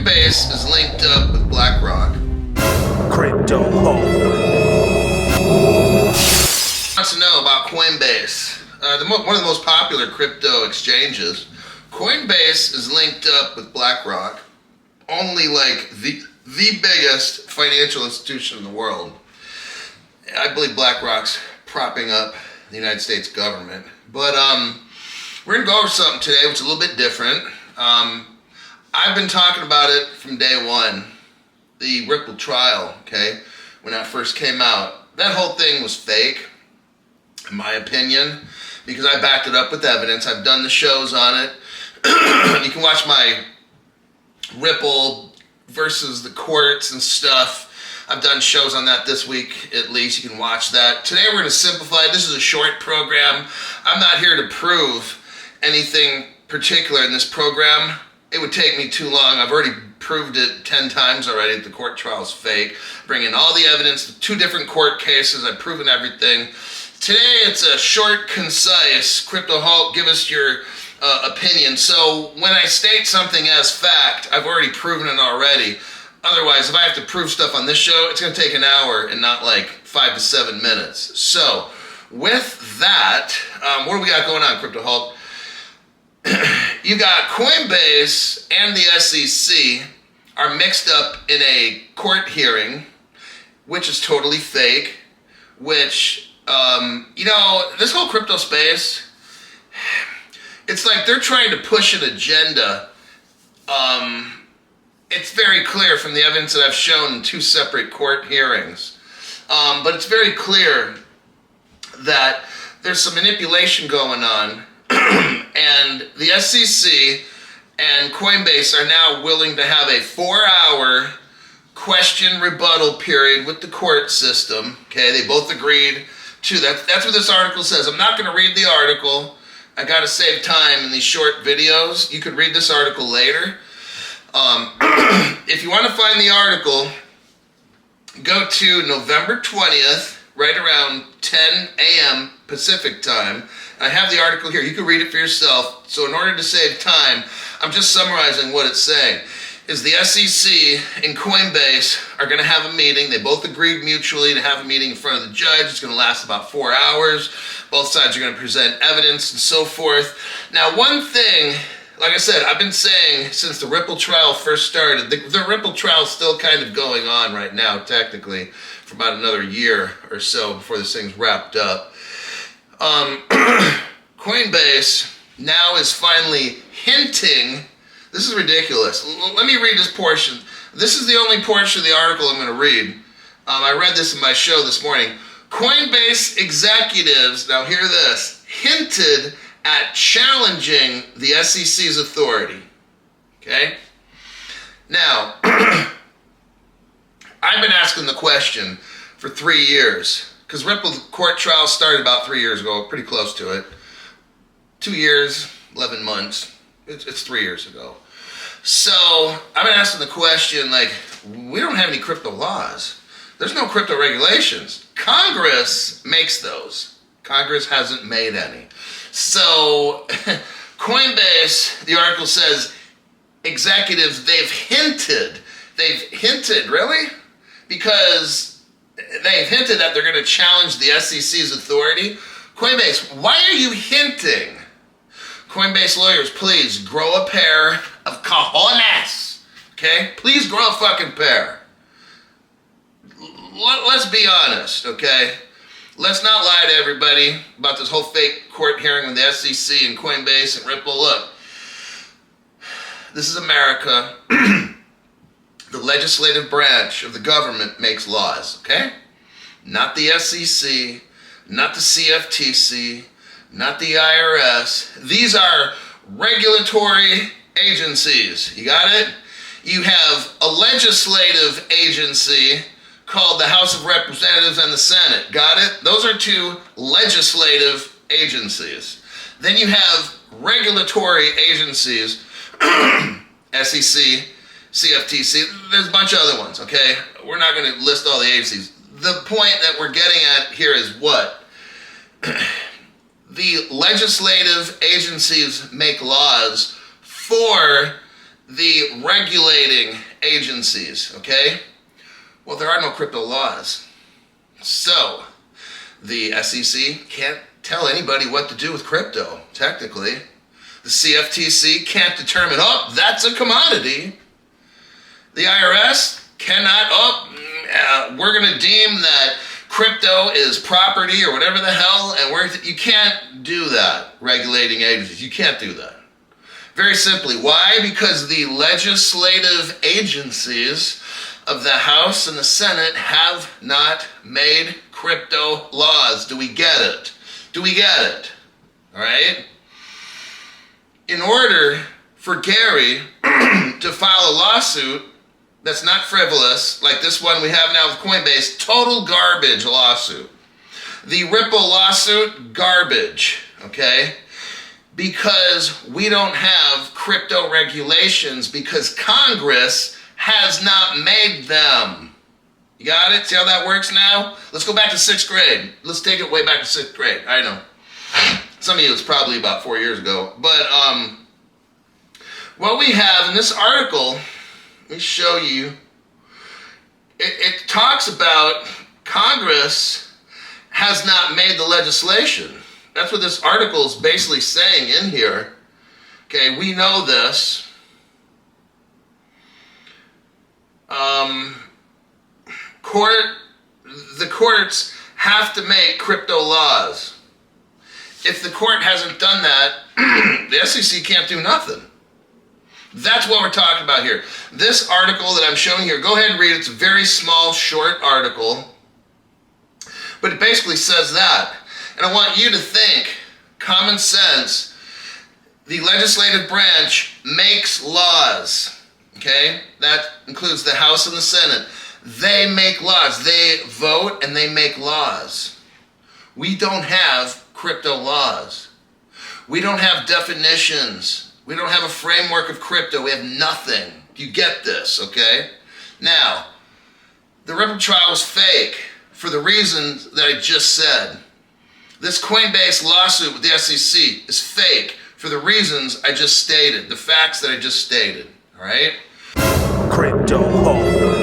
Coinbase is linked up with Blackrock. Crypto Home Wants to know about Coinbase, one of the most popular crypto exchanges. Coinbase is linked up with Blackrock, only like the biggest financial institution in the world. I believe BlackRock's propping up the United States government. But we're going to go over something today which is a little bit different. I've been talking about it from day one, the Ripple trial, okay, when that first came out. That whole thing was fake, in my opinion, because I backed it up with evidence. I've done the shows on it. You can watch my Ripple versus the courts and stuff. I've done shows on that this week, at least. You can watch that. Today we're going to simplify it. This is a short program. I'm not here to prove anything particular in this program. It would take me too long. I've already proved it 10 times already that the court trial is fake. Bring in all the evidence, 2 different court cases. I've proven everything. Today it's a short, concise, Crypto Halt, give us your opinion. So when I state something as fact, I've already proven it already. Otherwise, if I have to prove stuff on this show, it's going to take an hour and not like 5 to 7 minutes. So with that, what do we got going on, Crypto Halt? You got Coinbase and the SEC are mixed up in a court hearing, which is totally fake, which, this whole crypto space, it's like they're trying to push an agenda. It's very clear from the evidence that I've shown in 2 separate court hearings. But it's very clear that there's some manipulation going on. And the SEC and Coinbase are now willing to have a 4-hour question rebuttal period with the court system. Okay, they both agreed to that. That's what this article says. I'm not going to read the article. I got to save time in these short videos. You could read this article later. If you want to find the article, go to November 20th, right around 10 a.m. Pacific time. I have the article here. You can read it for yourself. So in order to save time, I'm just summarizing what it's saying. Is the SEC and Coinbase are going to have a meeting. They both agreed mutually to have a meeting in front of the judge. It's going to last about 4 hours. Both sides are going to present evidence and so forth. Now, one thing, like I said, I've been saying since the Ripple trial first started, the Ripple trial is still kind of going on right now, technically, for about another year or so before this thing's wrapped up. Coinbase now is finally hinting. This is ridiculous. Let me read this portion. This is the only portion of the article I'm going to read. I read this in my show this morning. Coinbase executives, now hear this, hinted at challenging the SEC's authority. Okay? Now, I've been asking the question for 3 years, because Ripple's court trial started about 3 years ago, pretty close to it. 2 years, 11 months. It's 3 years ago. So I've been asking the question, like, we don't have any crypto laws. There's no crypto regulations. Congress makes those. Congress hasn't made any. So Coinbase, the article says, executives, they've hinted. They've hinted, really? Because they've hinted that they're going to challenge the SEC's authority. Coinbase, why are you hinting? Coinbase lawyers, please grow a pair of cojones. Okay? Please grow a fucking pair. Let's be honest, okay? Let's not lie to everybody about this whole fake court hearing with the SEC and Coinbase and Ripple. Look, this is America. The legislative branch of the government makes laws, okay? Not the SEC, not the CFTC, not the IRS. These are regulatory agencies. You got it? You have a legislative agency called the House of Representatives and the Senate. Got it? Those are 2 legislative agencies. Then you have regulatory agencies, SEC, CFTC, there's a bunch of other ones, okay? We're not going to list all the agencies. The point that we're getting at here is what? The legislative agencies make laws for the regulating agencies, okay? Well, there are no crypto laws. So, the SEC can't tell anybody what to do with crypto, technically. The CFTC can't determine, oh, that's a commodity. The IRS cannot, we're going to deem that crypto is property or whatever the hell, and you can't do that, regulating agencies. You can't do that. Very simply. Why? Because the legislative agencies of the House and the Senate have not made crypto laws. Do we get it? Do we get it? All right? In order for Gary to file a lawsuit that's not frivolous, like this one we have now with Coinbase, total garbage lawsuit. The Ripple lawsuit, garbage, okay? Because we don't have crypto regulations because Congress has not made them. You got it? See how that works now? Let's go back to 6th grade. Let's take it way back to 6th grade. I know. Some of you, it's probably about 4 years ago. But what we have in this article, let me show you. It talks about Congress has not made the legislation. That's what this article is basically saying in here. Okay, we know this. The courts have to make crypto laws. If the court hasn't done that, the SEC can't do nothing. That's what we're talking about here. This article that I'm showing here, go ahead and read it. It's a very small, short article. But it basically says that. And I want you to think, common sense, the legislative branch makes laws, okay? That includes the House and the Senate. They make laws. They vote and they make laws. We don't have crypto laws. We don't have definitions. We don't have a framework of crypto. We have nothing. You get this, okay? Now, the Ripple trial was fake for the reasons that I just said. This Coinbase lawsuit with the SEC is fake for the reasons I just stated, the facts that I just stated, all right? Crypto Home.